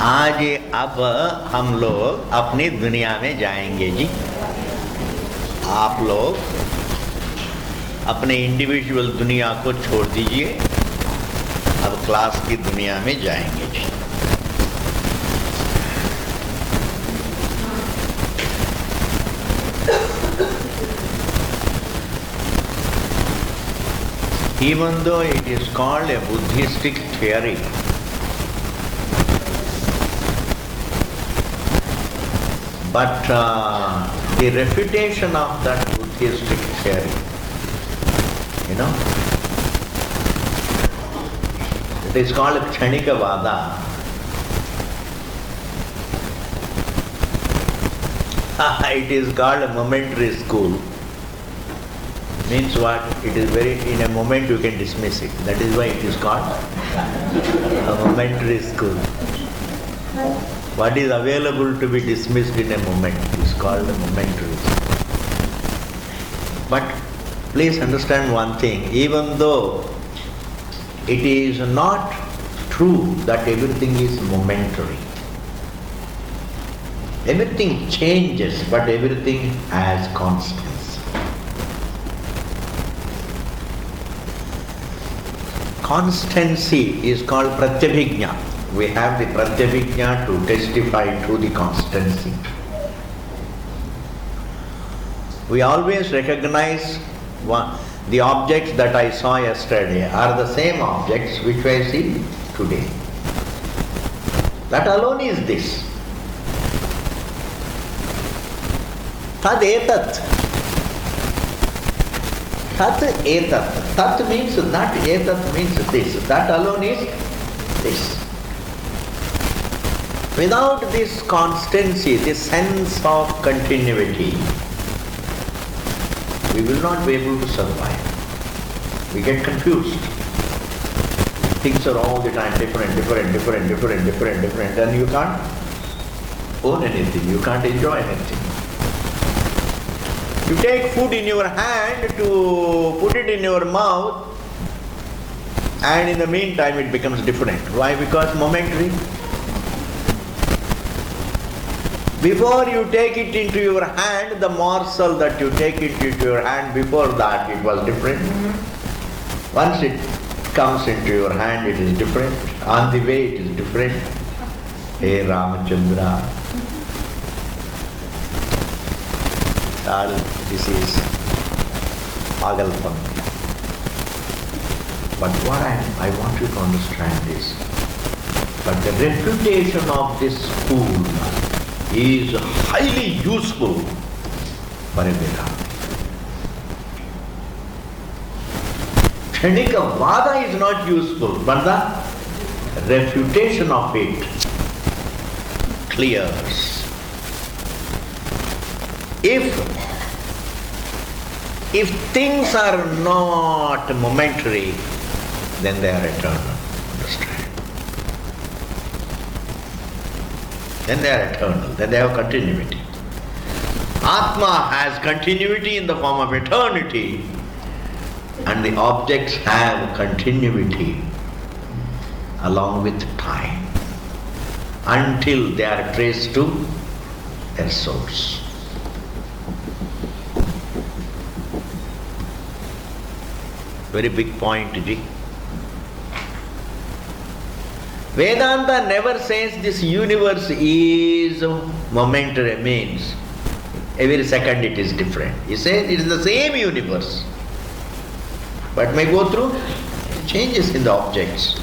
आज अब हम लोग अपनी दुनिया में जाएंगे जी। आप लोग अपने इंडिविजुअल दुनिया को छोड़ दीजिए, अब क्लास की दुनिया में जाएंगे जी। Even though it is called a Buddhistic theory, but the refutation of that Buddhistic theory, it is called Kshanikavada. It is called a momentary school. Means what? It is in a moment you can dismiss it. That is why it is called a momentary school. What is available to be dismissed in a moment is called a momentary school. But please understand one thing, even though it is not true that everything is momentary. Everything changes, but everything has constants. Constancy is called pratyabhijna. We have the pratyabhijna to testify to the constancy. We always recognize the objects that I saw yesterday are the same objects which I see today. That alone is this. Tad etat. Tat etat. Tat means that, etat means this. That alone is this. Without this constancy, this sense of continuity, we will not be able to survive. We get confused. Things are all the time different, and you can't own anything, you can't enjoy anything. You take food in your hand to put it in your mouth, and in the meantime it becomes different. Why? Because momentary. Before you take it into your hand, the morsel that you take it into your hand, before that it was different. Once it comes into your hand, it is different. On the way, it is different. Hey Ramachandra, this is Pagalpan. But what I want you to understand is, but the reputation of this school is highly useful for a Vedanta. Kshanikavada is not useful, but the refutation of it clears. If things are not momentary, then they are eternal. Understand? Then they are eternal, then they have continuity. Atma has continuity in the form of eternity, and the objects have continuity along with time until they are traced to their source. Very big point, Ji. Vedanta never says this universe is momentary, means every second it is different. He says it is the same universe, but may go through changes in the objects.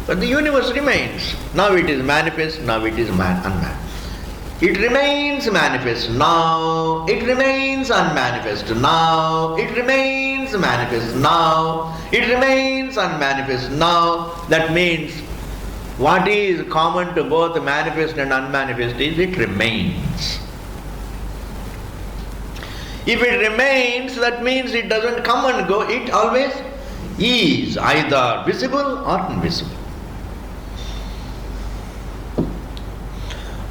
But the universe remains. Now it is manifest, now it is unmanifest. It remains manifest, now it remains unmanifest, now it remains manifest, now it remains unmanifest, now. That means what is common to both manifest and unmanifest is it remains. If it remains, that means it doesn't come and go, it always is either visible or invisible.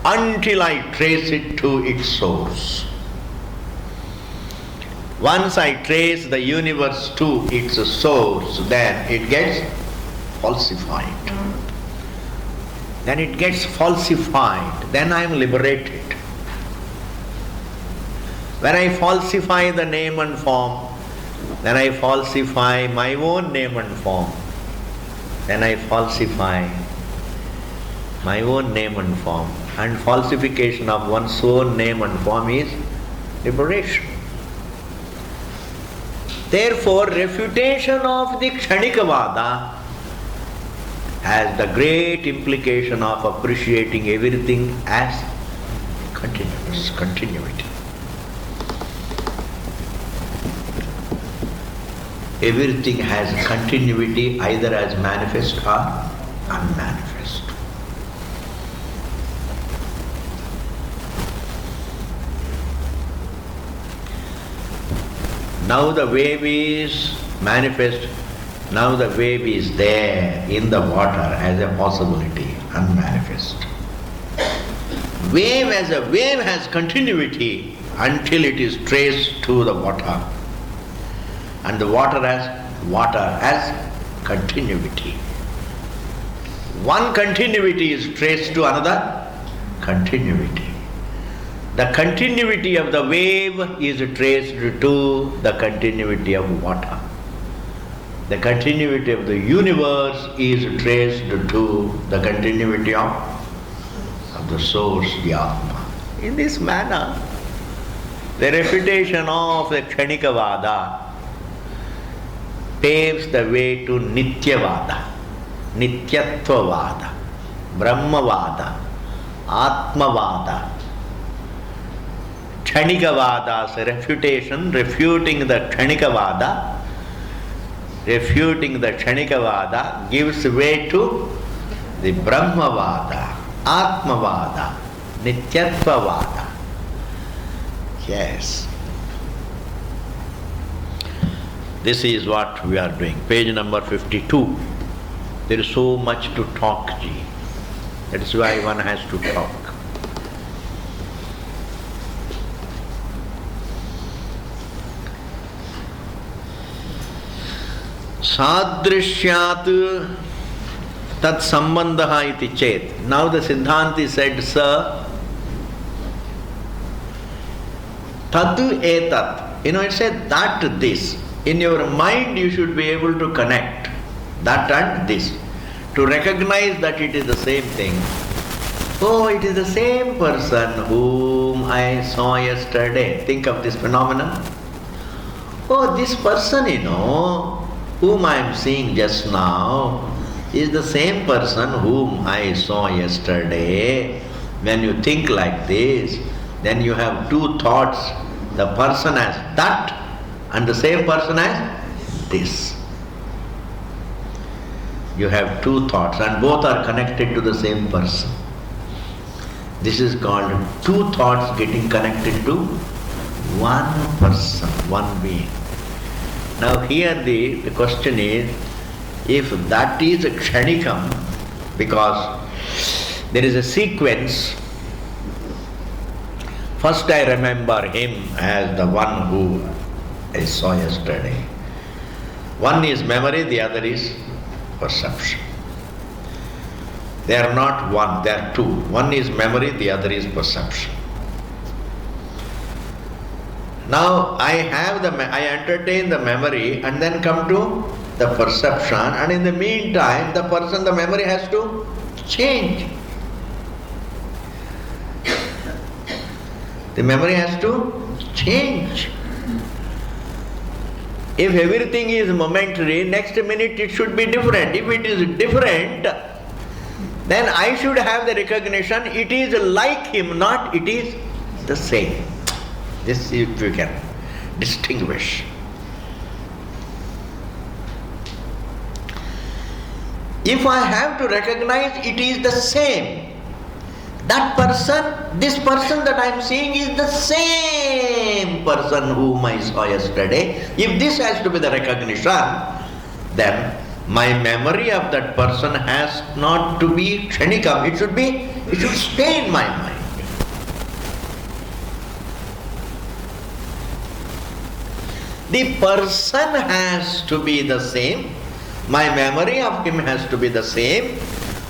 Until I trace it to its source. Once I trace the universe to its source, then it gets falsified. then it gets falsified, then I am liberated. When I falsify the name and form, then I falsify my own name and form. Then I falsify my own name and form. And falsification of one's own name and form is liberation. Therefore, refutation of the Kshanikavada has the great implication of appreciating everything as continuity. Everything has continuity either as manifest or unmanifest. Now the wave is manifest, now the wave is there in the water as a possibility, unmanifest. Wave as a wave has continuity until it is traced to the water. And the water has continuity. One continuity is traced to another continuity. The continuity of the wave is traced to the continuity of water. The continuity of the universe is traced to the continuity of the source, the Atma. In this manner, the refutation of the Kshanikavada paves the way to Nityavada, Nityatvavada, Brahmavada, Atmavada. Kshanikavada's refutation, refuting the Kshanikavada gives way to the Brahmavada, Atmavada, Nityatvavada. Yes. This is what we are doing. Page number 52. There is so much to talk, Ji. That is why one has to talk. Sadrishyat tat sambandha iti chet. Now the Siddhanti said, sir, tatu etat. It said that this. In your mind you should be able to connect that and this, to recognize that it is the same thing. Oh, it is the same person whom I saw yesterday. Think of this phenomenon. Oh, this person, whom I am seeing just now, is the same person whom I saw yesterday. When you think like this, then you have two thoughts. The person as that, and the same person as this. You have two thoughts and both are connected to the same person. This is called two thoughts getting connected to one person, one being. Now here the question is, if that is a kshanikam, because there is a sequence. First I remember him as the one who I saw yesterday. One is memory, the other is perception. They are not one, they are two. One is memory, the other is perception. Now I entertain the memory and then come to the perception, and in the meantime the memory has to change. The memory has to change. If everything is momentary, next minute it should be different. If it is different, then I should have the recognition it is like him, not it is the same. This if you can distinguish. If I have to recognize it is the same, that person, this person that I am seeing is the same person whom I saw yesterday. If this has to be the recognition, then my memory of that person has not to be kshanikam. It should stay in my mind. The person has to be the same. My memory of him has to be the same.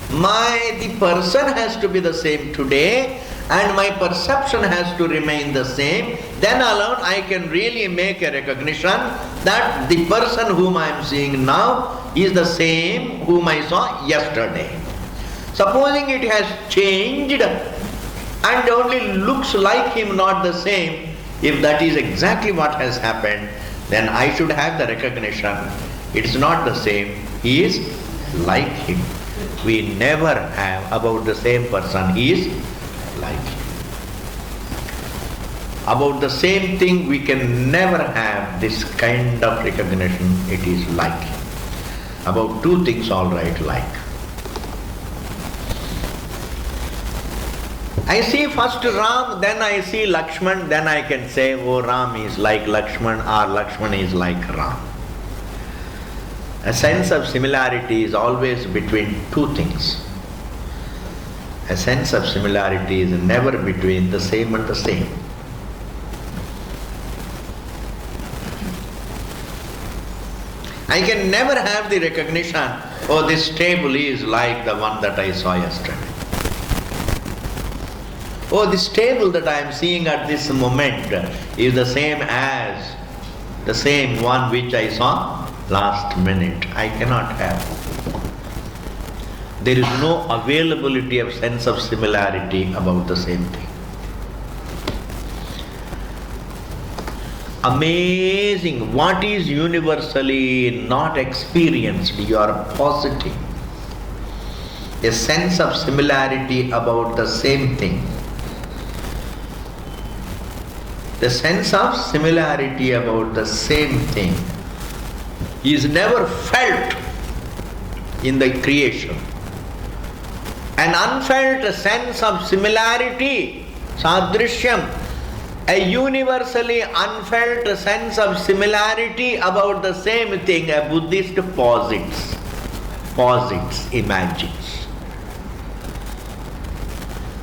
The person has to be the same today and my perception has to remain the same, then alone I can really make a recognition that the person whom I am seeing now is the same whom I saw yesterday. Supposing it has changed and only looks like him, not the same, if that is exactly what has happened, then I should have the recognition. It is not the same, he is like him. We never have about the same person, he is like him. About the same thing we can never have this kind of recognition, it is like him. About two things all right, like. I see first Ram, then I see Lakshman, then I can say, oh, Ram is like Lakshman or Lakshman is like Ram. A sense of similarity is always between two things. A sense of similarity is never between the same and the same. I can never have the recognition, oh, this table is like the one that I saw yesterday. Oh, this table that I am seeing at this moment is the same as the same one which I saw last minute. I cannot have. There is no availability of sense of similarity about the same thing. Amazing, what is universally not experienced, you are positing. A sense of similarity about the same thing. The sense of similarity about the same thing is never felt in the creation. An unfelt sense of similarity, sadrishyam, a universally unfelt sense of similarity about the same thing, a Buddhist posits, imagines.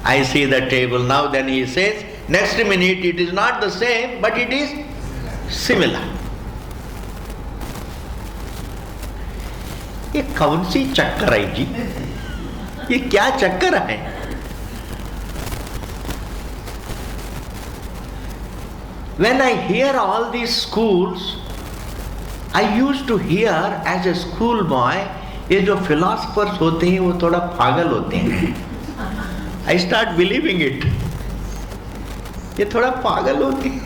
I see the table now, then he says, next minute it is not the same, but it is similar. ये कौन सी चक्कर है जी? ये क्या चक्कर है? When I hear all these schools, I used to hear as a schoolboy, ये जो philosophers होते हैं वो थोड़ा पागल होते हैं. I start believing it. ये थोड़ा पागल होते हैं.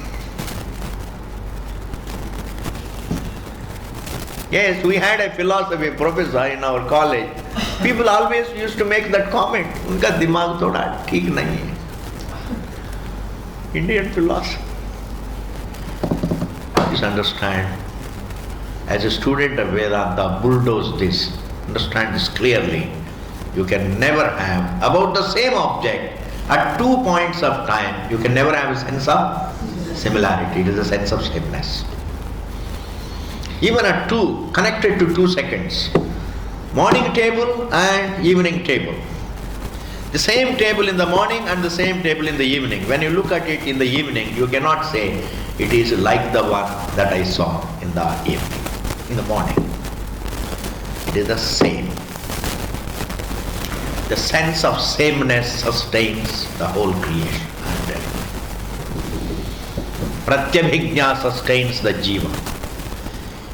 Yes, we had a philosophy professor in our college. People always used to make that comment. उनका दिमाग थोड़ा ठीक नहीं है. Indian philosophy. Please understand, as a student of Vedanta, bulldoze this. Understand this clearly. You can never have, about the same object, at 2 points of time, you can never have a sense of similarity. It is a sense of sameness. Even at 2, connected to 2 seconds. Morning table and evening table. The same table in the morning and the same table in the evening. When you look at it in the evening, you cannot say it is like the one that I saw in the evening, in the morning. It is the same. The sense of sameness sustains the whole creation. Pratyabhijna sustains the jiva.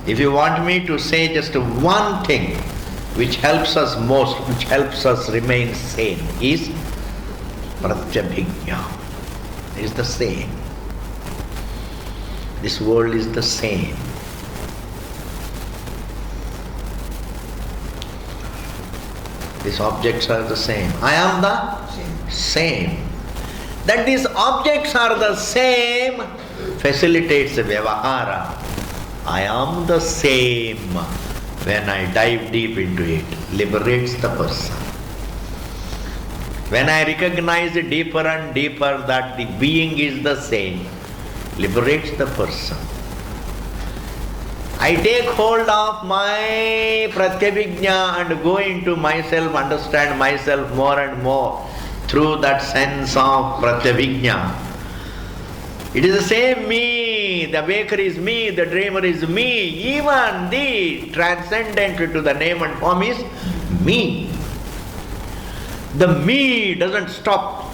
If you want me to say just one thing which helps us most, which helps us remain sane, is pratyabhijna. It is the same. This world is the same. These objects are the same. I am the same. That these objects are the same facilitates vyavahara. I am the same. When I dive deep into it, liberates the person. When I recognize deeper and deeper that the being is the same, liberates the person. I take hold of my pratyabhijna and go into myself, understand myself more and more through that sense of pratyabhijna. It is the same me, the baker is me, the dreamer is me, even the transcendent to the name and form is me. The me doesn't stop.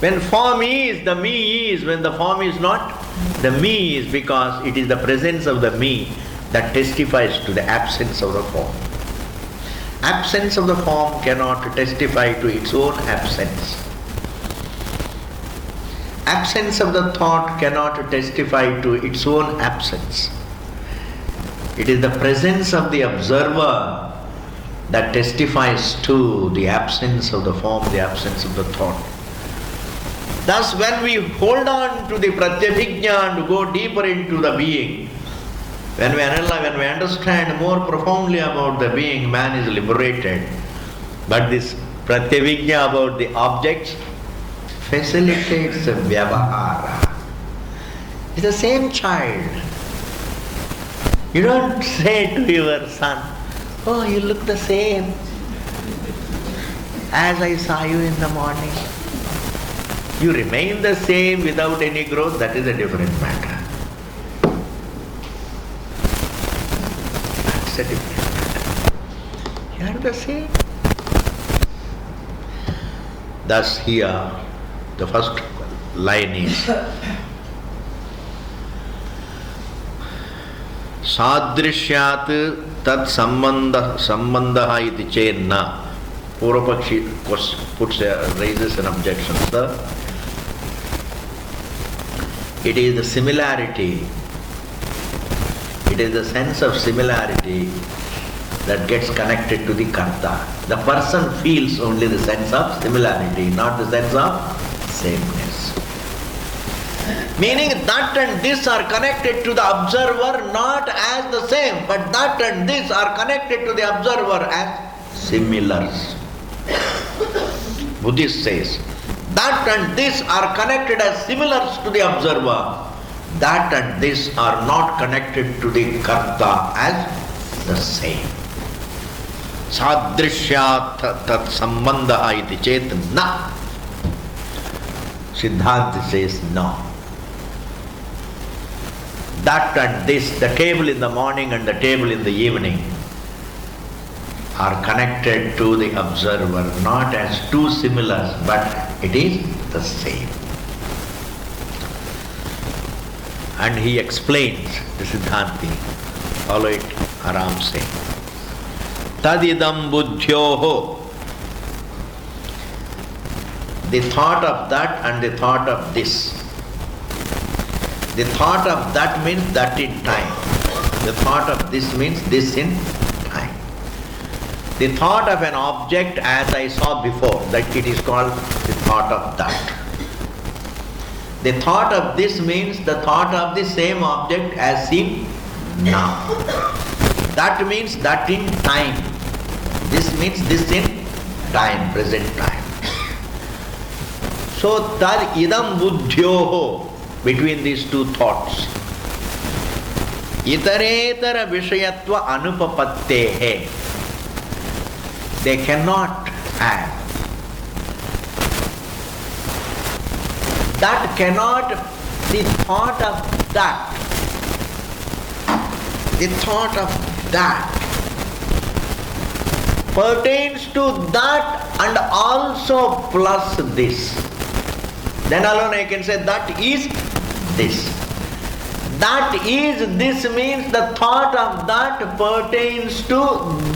When form is, the me is. When the form is not, the me is, because it is the presence of the me that testifies to the absence of the form. Absence of the form cannot testify to its own absence. Absence of the thought cannot testify to its own absence. It is the presence of the observer that testifies to the absence of the form, the absence of the thought. Thus, when we hold on to the pratyabhijna and go deeper into the being, when we understand more profoundly about the being, man is liberated. But this pratyabhijna about the objects facilitates vyavahara. It's the same child. You don't say to your son, "Oh, you look the same as I saw you in the morning." You remain the same without any growth, that is a different matter. That's a different matter. You are the same. Thus here, the first line is Sadrishyat tat sambandha iti chenna. Purvapakshi raises an objection, sir. It is the similarity, it is the sense of similarity that gets connected to the karta. The person feels only the sense of similarity, not the sense of sameness. Meaning that and this are connected to the observer not as the same, but that and this are connected to the observer as similars. Buddhist says, that and this are connected as similars to the observer. That and this are not connected to the karta as the same. Sadrishyat tat sambandha iti chet na. Siddhanta says no. That and this, the table in the morning and the table in the evening, are connected to the observer, not as two similars, but it is the same. And he explains the Siddhanti. Follow it, Aram se. Tadidam buddhyoho. The thought of that and the thought of this. The thought of that means that in time. The thought of this means this in time. The thought of an object as I saw before, that it is called the thought of that. The thought of this means the thought of the same object as seen now. That means that in time. This means this in time, present time. So tad idam buddhyoho, between these two thoughts. Itaretara vishayatva anupapattehe. They cannot have. That cannot, the thought of that, the thought of that pertains to that and also plus this. Then alone I can say that is this. That is this means the thought of that pertains to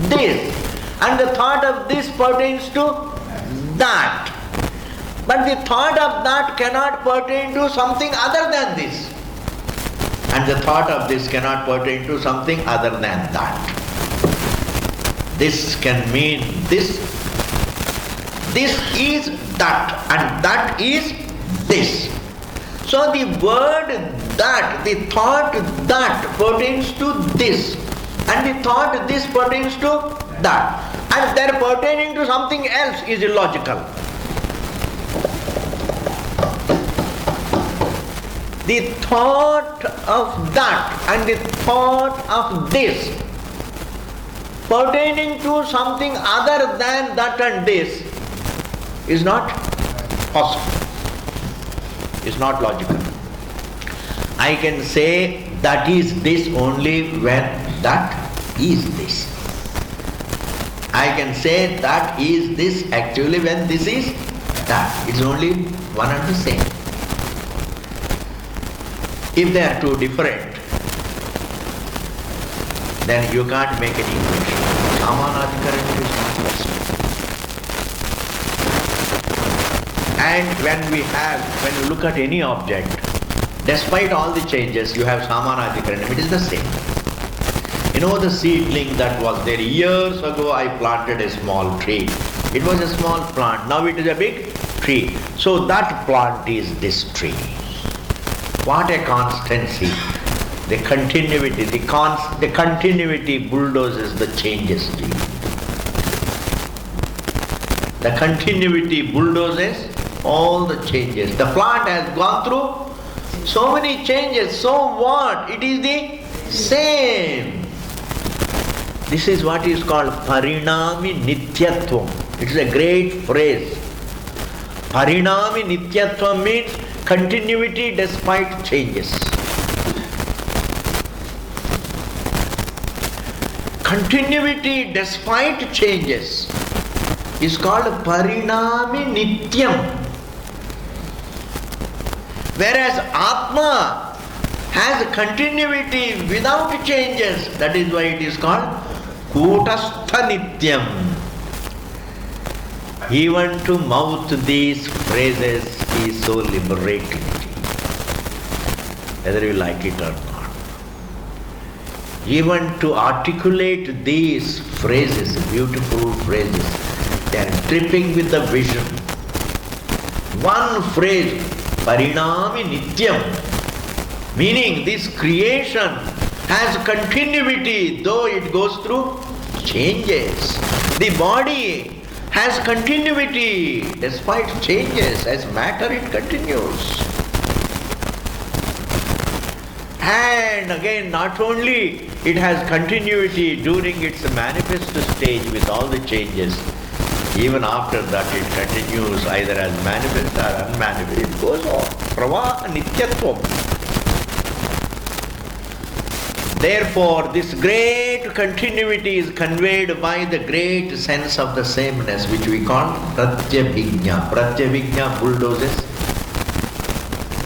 this. And the thought of this pertains to that. But the thought of that cannot pertain to something other than this. And the thought of this cannot pertain to something other than that. This can mean this. This is that. And that is this. So the word that, the thought that pertains to this. And the thought this pertains to that. And their pertaining to something else is illogical. The thought of that and the thought of this pertaining to something other than that and this is not possible. Is not logical. I can say that is this only when that is this. I can say that is this actually when this is that. It's only one and the same. If they are too different, then you can't make any equation. Samanadhikaran is not possible. And when you look at any object, despite all the changes, you have Samanadhikaran, it is the same. You know the seedling that was there years ago, I planted a small tree. It was a small plant, now it is a big tree. So that plant is this tree. What a constancy. The continuity, the continuity bulldozes the changes. The continuity bulldozes all the changes. The plant has gone through so many changes, so what? It is the same. This is what is called parinami nityatvam. It is a great phrase. Parinami nityatvam means continuity despite changes. Continuity despite changes is called parinami nityam. Whereas Atma has continuity without changes. That is why it is called kutastha nityam. Even to mouth these phrases is so liberating, whether you like it or not. Even to articulate these phrases, beautiful phrases, they are dripping with the vision. One phrase, parinami nityam, meaning this creation has continuity though it goes through changes. The body has continuity despite changes. As matter it continues. And again, not only it has continuity during its manifest stage with all the changes, even after that it continues either as manifest or unmanifest. It goes on. Pravaha nityatvam. Therefore, this great continuity is conveyed by the great sense of the sameness, which we call pratyabhijna. Pratyabhijna bulldozes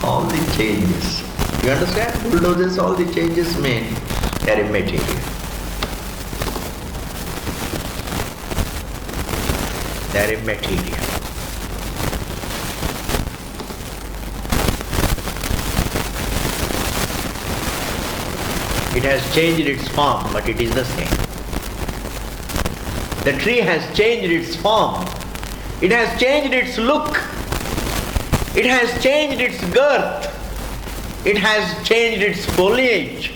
all the changes. You understand? Bulldozes all the changes mean they are immaterial. They are immaterial. It has changed its form, but it is the same. The tree has changed its form. It has changed its look. It has changed its girth. It has changed its foliage.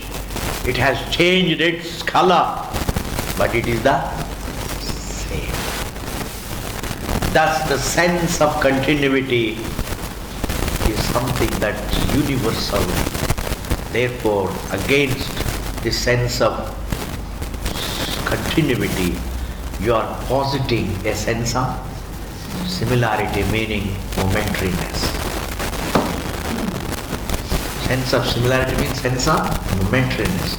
It has changed its color, but it is the same. Thus the sense of continuity is something that's universal. Therefore, against the sense of continuity, you are positing a sense of similarity, meaning momentariness. Sense of similarity means sense of momentariness.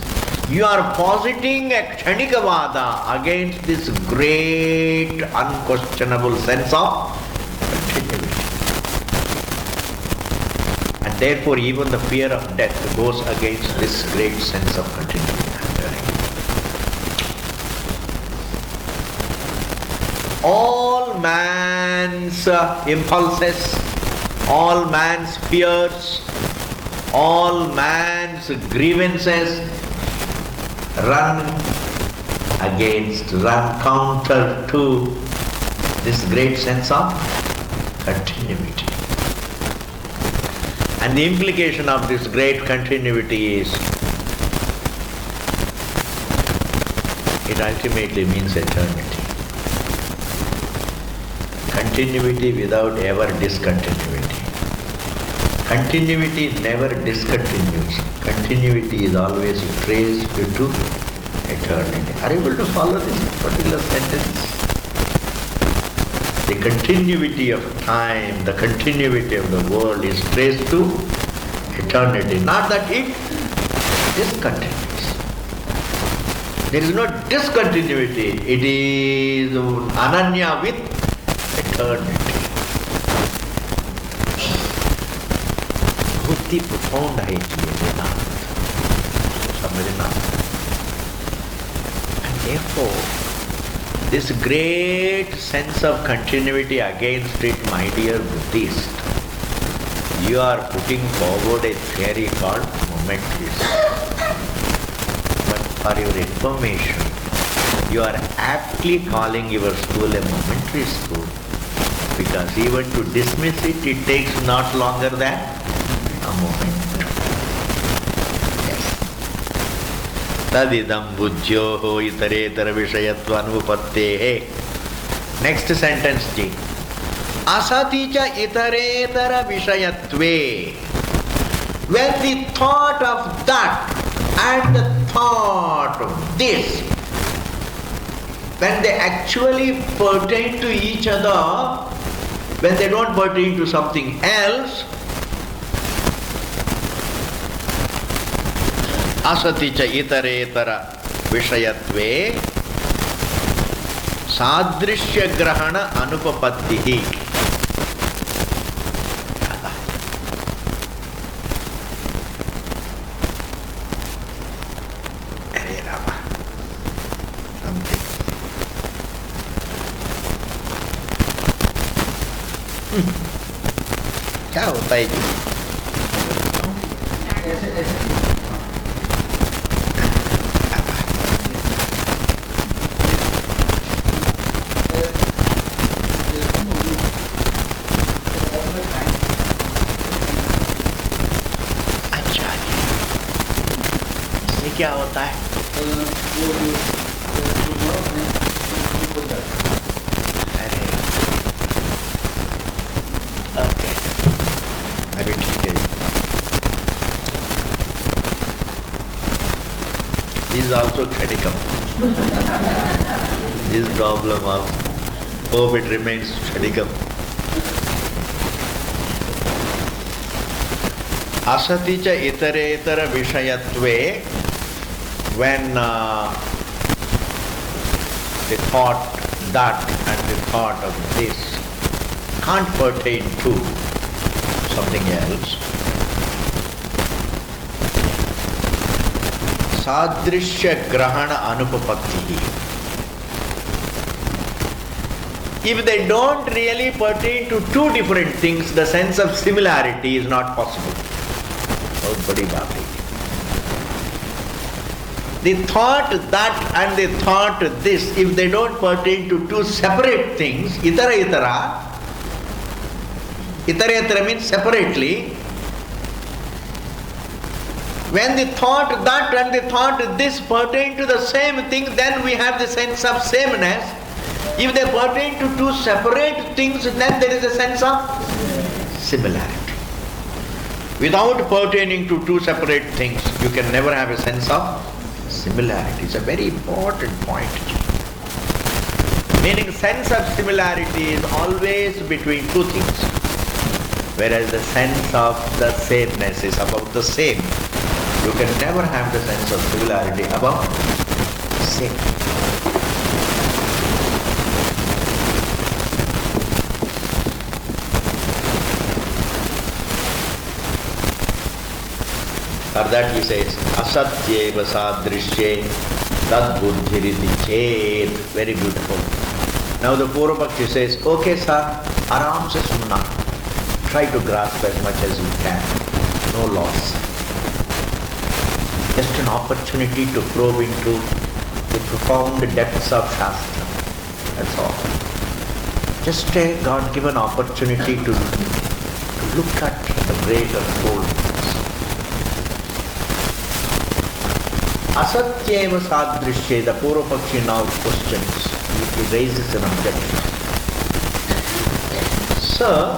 You are positing a kshanikavada against this great unquestionable sense of continuity. And therefore even the fear of death goes against this great sense of continuity. All man's impulses, all man's fears, all man's grievances run counter to this great sense of continuity. And the implication of this great continuity is, it ultimately means eternity. Continuity without ever discontinuity. Continuity never discontinues. Continuity is always traced to eternity. Are you able to follow this particular sentence? The continuity of time, the continuity of the world is traced to eternity. Not that it discontinues. There is no discontinuity. It is Ananya with eternity. बहुत ही profound है ये वेदांत, समझना. And therefore, this great sense of continuity against it, my dear Buddhist, you are putting forward a theory called momentarism. But for your information, you are aptly calling your school a momentary school, because even to dismiss it, it takes not longer than a moment. Yes. Tadidam buddhyoho itaretara vishayatvanupattehe. Next sentence, ji. Asati cha itaretara vishayatve. When the thought of that and the thought of this, when they actually pertain to each other, when they don't pertain to something else, asati cha itaretara vishayatve sadrishya grahana anupapattihi. क्या होता है जी? अच्छा जी, इससे क्या होता है? This is also Chadikam. This problem of hope it remains Chadikam. Asati cha itaretara vishayatve, when the thought that and the thought of this can't pertain to something else. Sadrishya grahana anupapattihi. If they don't really pertain to two different things, the sense of similarity is not possible. Bahut badi baat hai. The thought that and the thought this, if they don't pertain to two separate things, itara means separately. When the thought that and the thought this pertain to the same thing, then we have the sense of sameness. If they pertain to two separate things, then there is a sense of similarity. Without pertaining to two separate things, you can never have a sense of similarity. It's a very important point. Meaning, sense of similarity is always between two things, whereas the sense of the sameness is about the same. You can never have the sense of similarity about same. For that he says, asatyeva sadrishye tad buddhiriti chet. Very beautiful. Now the Purvapakshi says, okay sir, aram se sunna. Try to grasp as much as you can. No loss. Just an opportunity to probe into the profound depths of Shastra. That's all. Just a God-given opportunity to look at the great unfoldings. Asatyeva sadrishye, the Purvapakshi now questions. He raises an objection. Sir,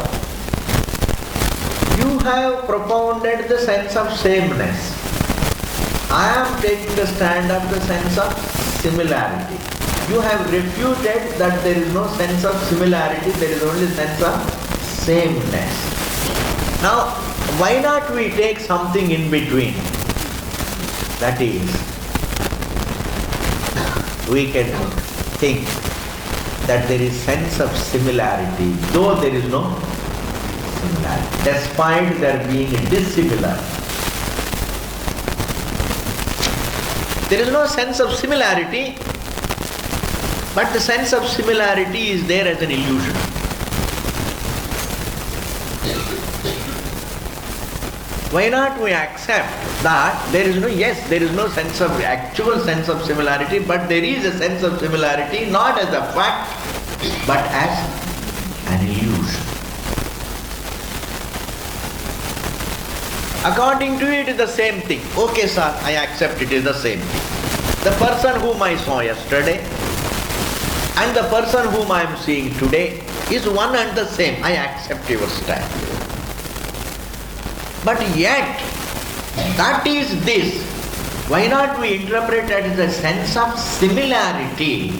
you have propounded the sense of sameness. I am taking the stand of the sense of similarity. You have refuted that there is no sense of similarity, there is only sense of sameness. Now, why not we take something in between? That is, we can think that there is sense of similarity, though there is no similarity, despite there being dissimilar. There is no sense of similarity, but the sense of similarity is there as an illusion. Why not we accept that there is no sense of actual sense of similarity, but there is a sense of similarity not as a fact, but as an illusion. According to it is the same thing. Okay, sir, I accept it is the same thing. The person whom I saw yesterday and the person whom I am seeing today is one and the same. I accept your stand. But yet, that is this. Why not we interpret it as a sense of similarity?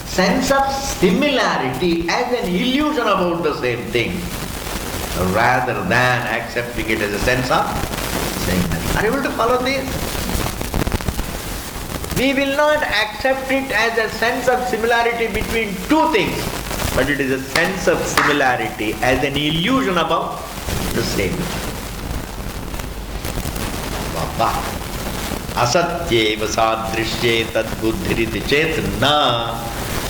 Sense of similarity as an illusion about the same thing, rather than accepting it as a sense of sameness. Are you able to follow this? We will not accept it as a sense of similarity between two things, but it is a sense of similarity as an illusion about the same thing. Asatyeva sadrishe tad buddhiriti chet na.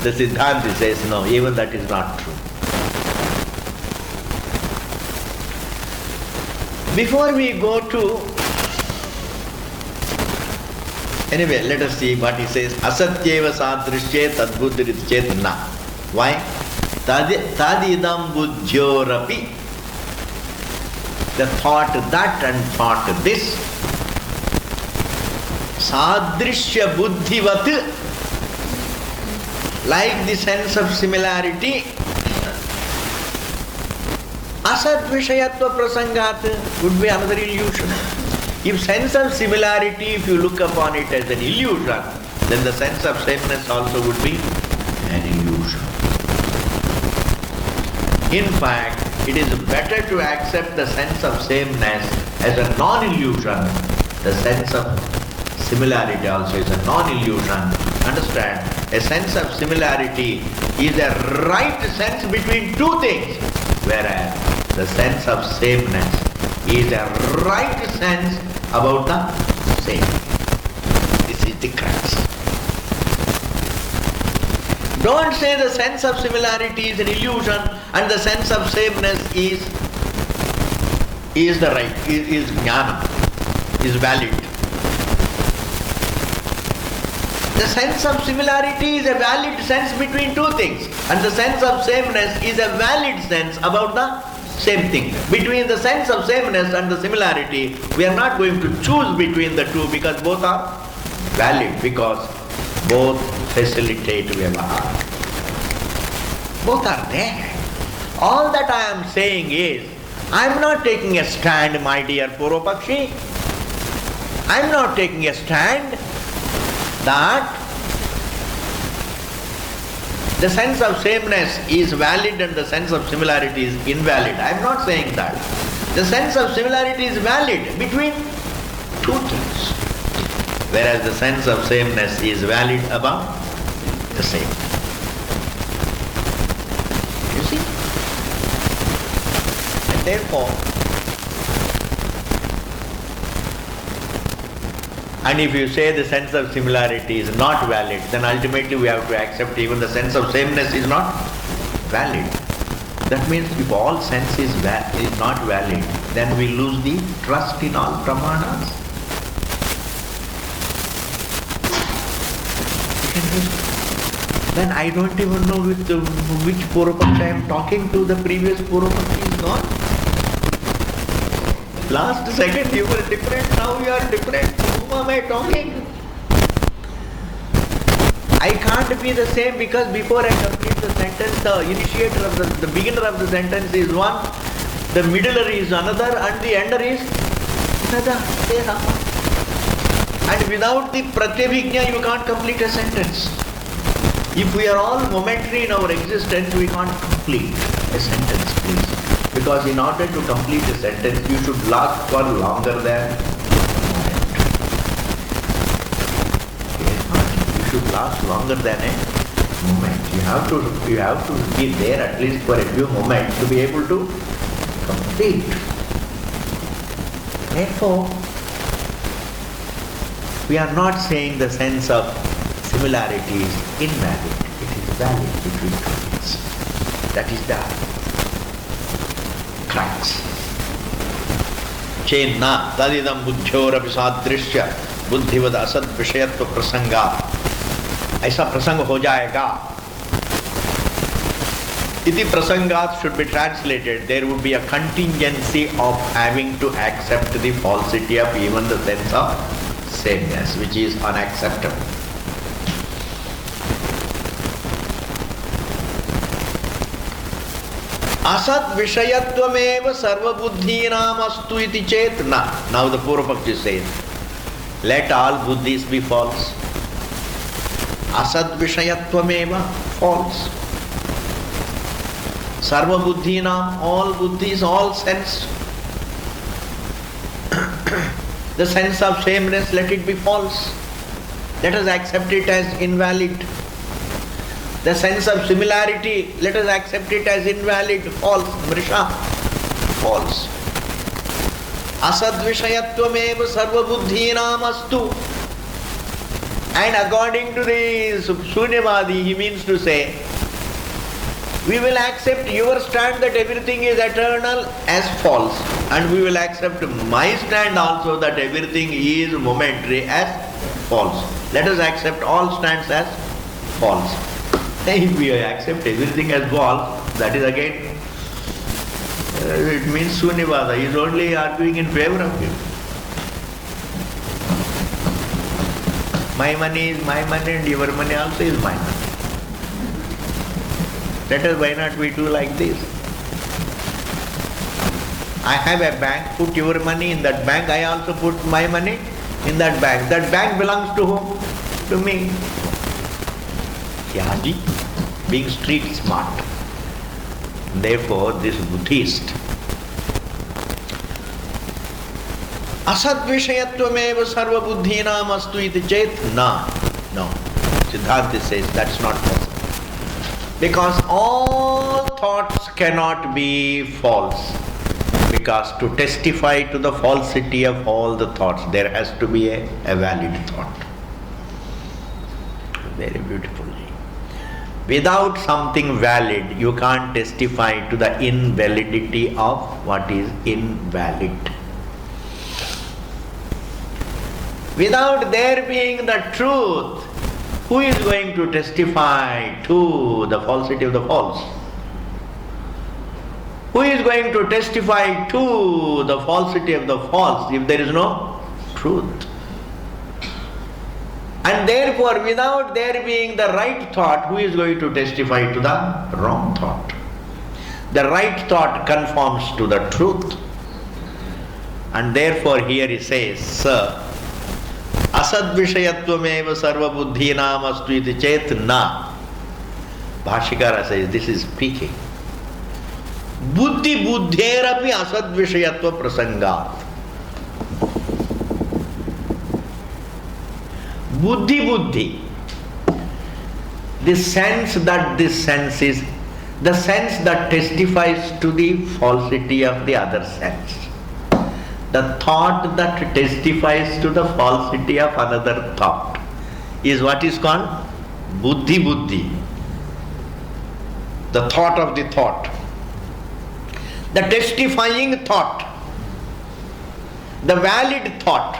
The Siddhanti says no, even that is not true. Before we go to, anyway, let us see what he says. Asatyeva sadrishe tad buddhiriti chet na. Why? Tadidam buddhyorapi. The thought that and thought this. Sadrishya buddhivat, like the sense of similarity. Asat vishayatva prasangat would be another illusion. If sense of similarity, if you look upon it as an illusion, then the sense of sameness also would be an illusion. In fact, it is better to accept the sense of sameness as a non-illusion. The sense of similarity also is a non-illusion. Understand? A sense of similarity is a right sense between two things, whereas the sense of sameness is a right sense about the same. This is the crux. Don't say the sense of similarity is an illusion and the sense of sameness is the right, is jnana, is valid. The sense of similarity is a valid sense between two things, and the sense of sameness is a valid sense about the same thing. Between the sense of sameness and the similarity, we are not going to choose between the two because both are valid, because both facilitate vyavahara. Both are there. All that I am saying is, I am not taking a stand, my dear Purvapakshi. I am not taking a stand that the sense of sameness is valid and the sense of similarity is invalid. I am not saying that. The sense of similarity is valid between two things, whereas the sense of sameness is valid about the same. You see? And therefore, and if you say the sense of similarity is not valid, then ultimately we have to accept even the sense of sameness is not valid. That means if all sense is not valid, then we lose the trust in all pramanas. Then I don't even know which Purvapakshi I am talking to. The previous Purvapakshi is gone. Last second you were different, now you are different. Whom am I talking? I can't be the same because before I complete the sentence, the initiator of the beginner of the sentence is one, the middler is another, and the ender is another. And without the pratyabhijna you can't complete a sentence. If we are all momentary in our existence, we can't complete a sentence, please. Because in order to complete a sentence, you should last for longer than a moment. You should last longer than a moment. You have to be there at least for a few moments to be able to complete. Therefore, we are not saying the sense of similarity is invalid. It is valid between two things. That is the crux. Chenna tadidam buddhyorapi sadrishya बुद्धिवद Asad विषयत्व प्रसंगा ऐसा प्रसंग हो जाएगा. इति प्रसंगात should be translated. There would be a contingency of having to accept the falsity of even the sense of sameness, which is unacceptable. असत विषयत्वमेव सर्वबुद्धीनाम अस्तु इति चेत न. Now the Purvapakshi says, let all buddhis be false. Asad vishayattvameva, false. Sarva buddhinam, all buddhis, all sense. The sense of sameness, let it be false. Let us accept it as invalid. The sense of similarity, let us accept it as invalid, false. Mrisha, false. Asadvishayattvameva sarvabuddhinam astu. And according to the Sunyavadi, he means to say, we will accept your stand that everything is eternal as false, and we will accept my stand also that everything is momentary as false. Let us accept all stands as false. If we accept everything as false, that is again it means Sunyavada. He is only arguing in favor of him. My money is my money and your money also is my money. Let us, why not we do like this? I have a bank, put your money in that bank, I also put my money in that bank. That bank belongs to whom? To me. Yaji, being street smart. Therefore, this Buddhist Asadvishayattvameva sarva buddhinam astu iti chet na. No. Siddhartha says that's not possible. Because all thoughts cannot be false. Because to testify to the falsity of all the thoughts, there has to be a valid thought. Very beautifully. Without something valid, you can't testify to the invalidity of what is invalid. Without there being the truth, who is going to testify to the falsity of the false? Who is going to testify to the falsity of the false if there is no truth? And therefore, without there being the right thought, who is going to testify to the wrong thought? The right thought conforms to the truth. And therefore here he says, Sir, Asadvishayattvameva sarva buddhinam astu iti chet na. Bhashikara says, this is speaking. Buddhi buddherapi asadvishayatva prasangat. Buddhi buddhi. The sense that this sense is the sense that testifies to the falsity of the other sense. The thought that testifies to the falsity of another thought is what is called buddhi buddhi. The thought of the thought. The testifying thought. The valid thought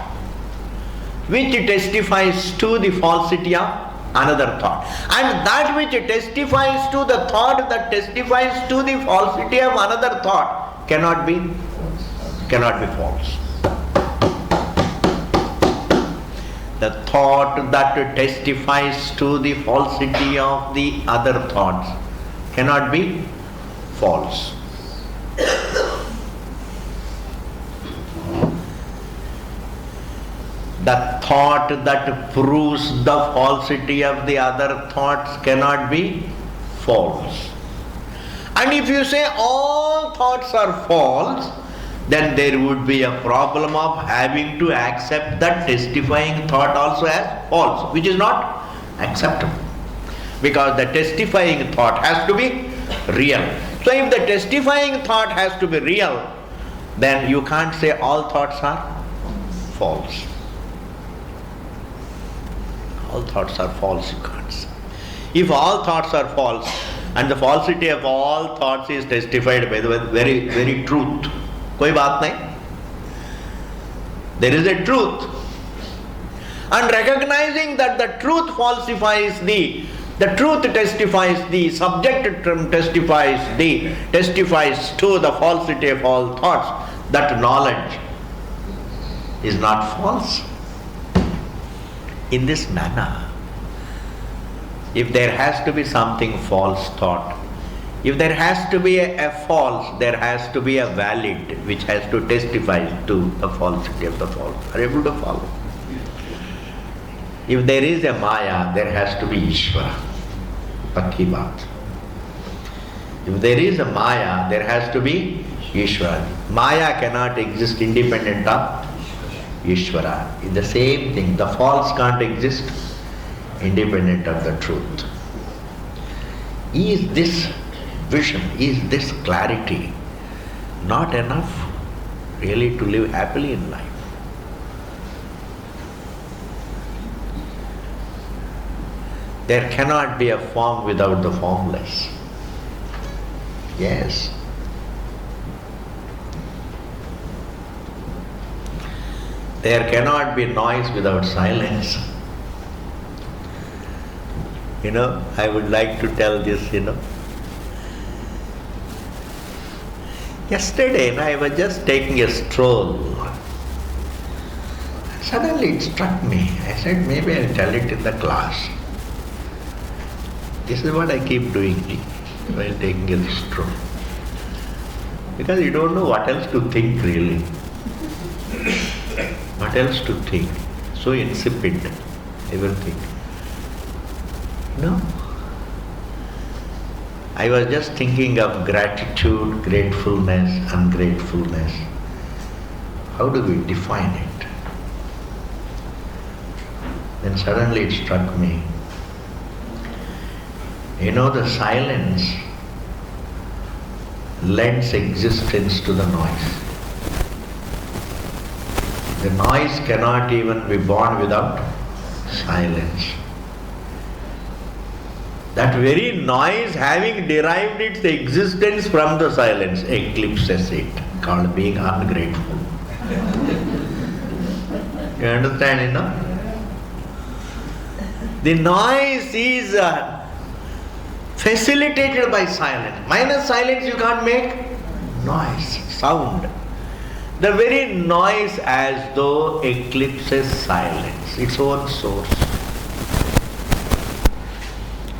which testifies to the falsity of another thought. And that which testifies to the thought that testifies to the falsity of another thought cannot be false. The thought that testifies to the falsity of the other thoughts cannot be false. The thought that proves the falsity of the other thoughts cannot be false. And if you say all thoughts are false, then there would be a problem of having to accept that testifying thought also as false, which is not acceptable. Because the testifying thought has to be real. So if the testifying thought has to be real, then you can't say all thoughts are false. All thoughts are false, you can't say. If all thoughts are false, and the falsity of all thoughts is testified by the very truth, koi baat nahi. There is a truth. And recognizing that the truth falsifies the truth testifies the subject testifies to the falsity of all thoughts, that knowledge is not false. In this manner, if there has to be something false thought, if there has to be a false, there has to be a valid which has to testify to the falsity of the false. Are you able to follow? If there is a Maya, there has to be Ishvara. Pakki baat. If there is a Maya, there has to be Ishvara. Maya cannot exist independent of Ishvara. It's the same thing. The false can't exist independent of the truth. Is this vision, is this clarity not enough really to live happily in life? There cannot be a form without the formless. Yes. There cannot be noise without silence. I would like to tell this, Yesterday, I was just taking a stroll. Suddenly it struck me. I said, maybe I'll tell it in the class. This is what I keep doing while taking a stroll. Because you don't know what else to think really. What else to think? So insipid, everything. I was just thinking of gratitude, gratefulness, ungratefulness. How do we define it? Then suddenly it struck me. The silence lends existence to the noise. The noise cannot even be born without silence. That very noise, having derived its existence from the silence, eclipses it, called being ungrateful. You understand, The noise is facilitated by silence. Minus silence you can't make noise, sound. The very noise as though eclipses silence, its own source.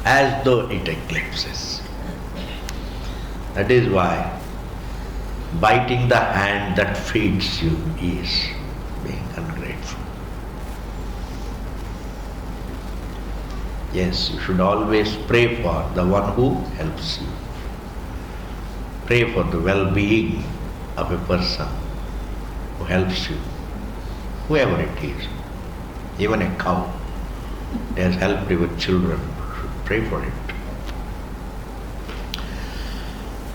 As though it eclipses. That is why biting the hand that feeds you is being ungrateful. Yes, you should always pray for the one who helps you. Pray for the well-being of a person who helps you, whoever it is. Even a cow has helped you with children. Pray for it.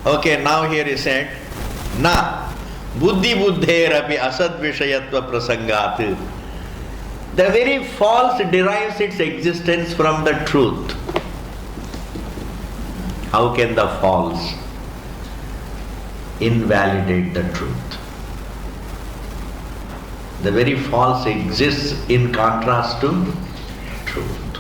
Okay, now here he said, Na buddhi buddherapi asad vishayatva prasangat. The very false derives its existence from the truth. How can the false invalidate the truth? The very false exists in contrast to truth.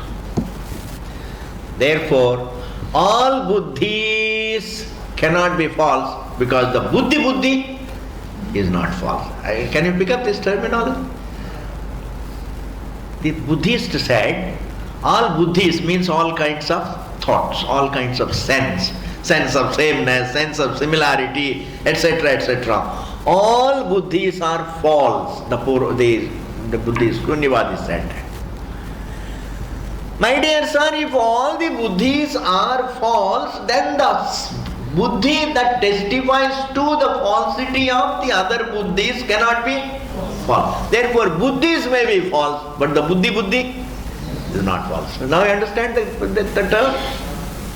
Therefore, all buddhis cannot be false because the buddhi is not false. Can you pick up this terminology? The Buddhist said, all buddhis means all kinds of thoughts, all kinds of sense of sameness, sense of similarity, etc., etc. All buddhis are false, the Buddhist Kunyavadi said. My dear son, if all the buddhis are false, then the buddhi that testifies to the falsity of the other buddhis cannot be false. Therefore, buddhis may be false, but the buddhi is not false. Now you understand the term?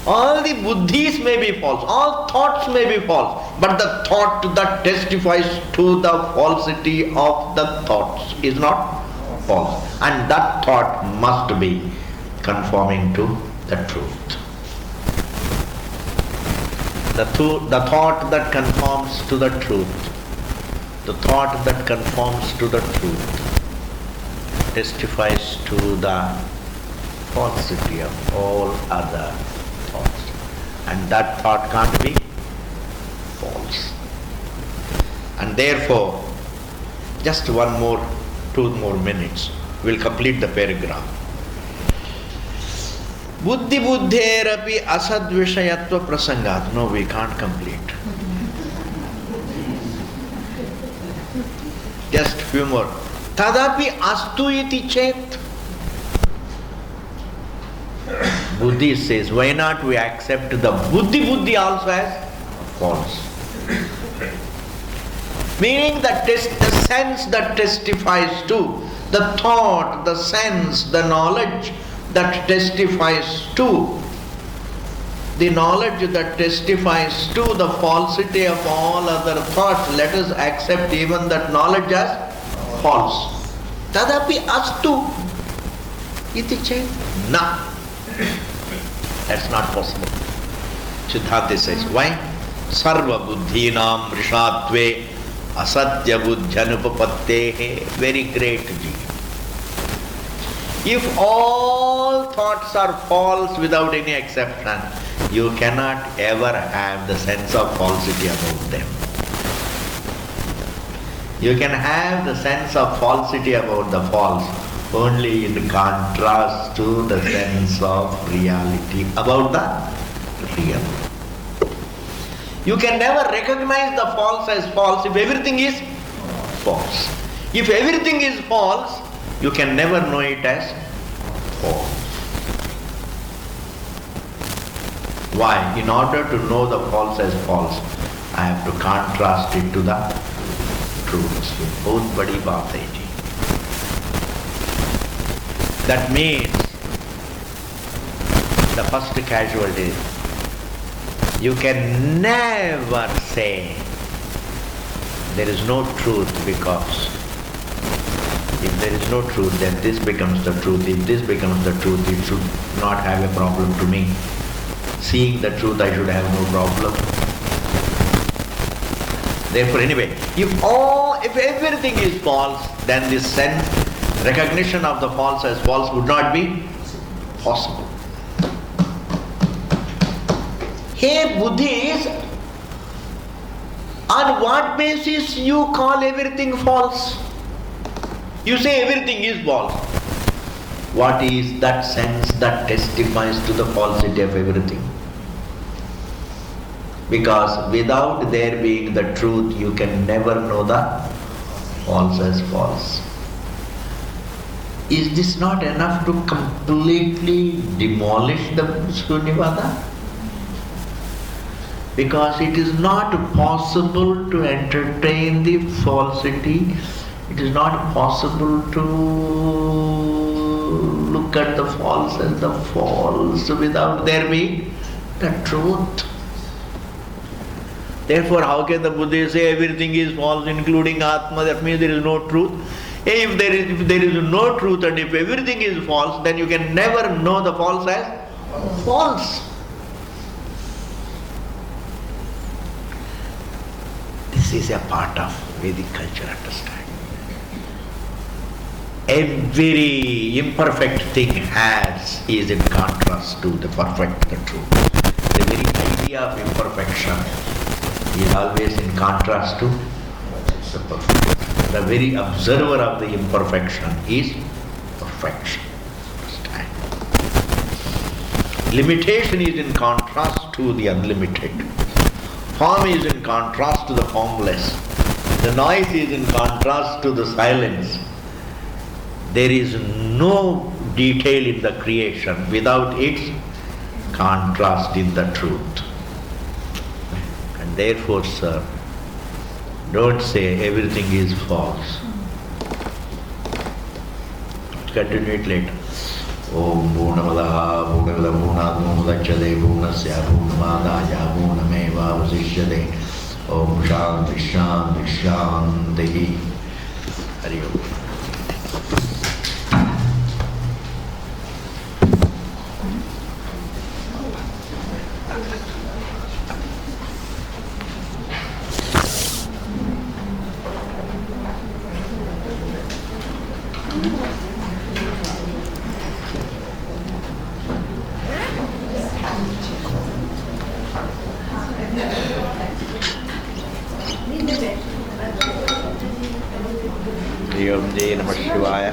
All the buddhis may be false, all thoughts may be false, but the thought that testifies to the falsity of the thoughts is not false. And that thought must be conforming to the truth. The thought that conforms to the truth, the thought that conforms to the truth testifies to the falsity of all other thoughts. And that thought can't be false. And therefore, just 2 more minutes, we'll complete the paragraph. Buddhi buddherapi asadvishayatva prasangat. No, we can't complete. Just few more. Tadapi astu iti chet. Buddhi says, why not we accept the buddhi also as false? Meaning that the sense that testifies to, the thought, the sense, the knowledge that testifies to, the knowledge that testifies to the falsity of all other thoughts, let us accept even that knowledge as false. Tadapi astu iti chet. Na. That's not possible. Siddhartha says, why? Sarva buddhinam rishatve asatya buddhyanupapattehe. Very great Ji. If all thoughts are false without any exception, you cannot ever have the sense of falsity about them. You can have the sense of falsity about the false only in contrast to the sense of reality about the real. You can never recognize the false as false if everything is false. If everything is false, you can never know it as false. Why? In order to know the false as false, I have to contrast it to the truth. Bahut badi baat hai ji. That means the first casualty, you can never say there is no truth, because if there is no truth, then this becomes the truth. If this becomes the truth, it should not have a problem to me. Seeing the truth, I should have no problem. Therefore, anyway, if everything is false, then this sense, recognition of the false as false would not be possible. Hey Buddhis, on what basis you call everything false? You say everything is false. What is that sense that testifies to the falsity of everything? Because without there being the truth, you can never know the false as false. Is this not enough to completely demolish the Sunyavada? Because it is not possible to entertain the falsity. It is not possible to look at the false as the false without there being the truth. Therefore, how can the Buddha say everything is false, including Atma? That means there is no truth. If there is no truth and if everything is false, then you can never know the false as false. This is a part of Vedic culture, understand. Every imperfect thing is in contrast to the perfect, the truth. The very idea of imperfection is always in contrast to the perfect. The very observer of the imperfection is perfection. Understand? Limitation is in contrast to the unlimited. Form is in contrast to the formless. The noise is in contrast to the silence. There is no detail in the creation without its contrast in the truth. And therefore, sir, don't say everything is false. Continue it later. Om Purnamadaha Purnamidam Purnat Purnamudachyate Purnasya Purnamadaya Purnameva Vasishyate. Om Shanti Shanti Shanti. Hari Om. Om Jai Namah Shivaya.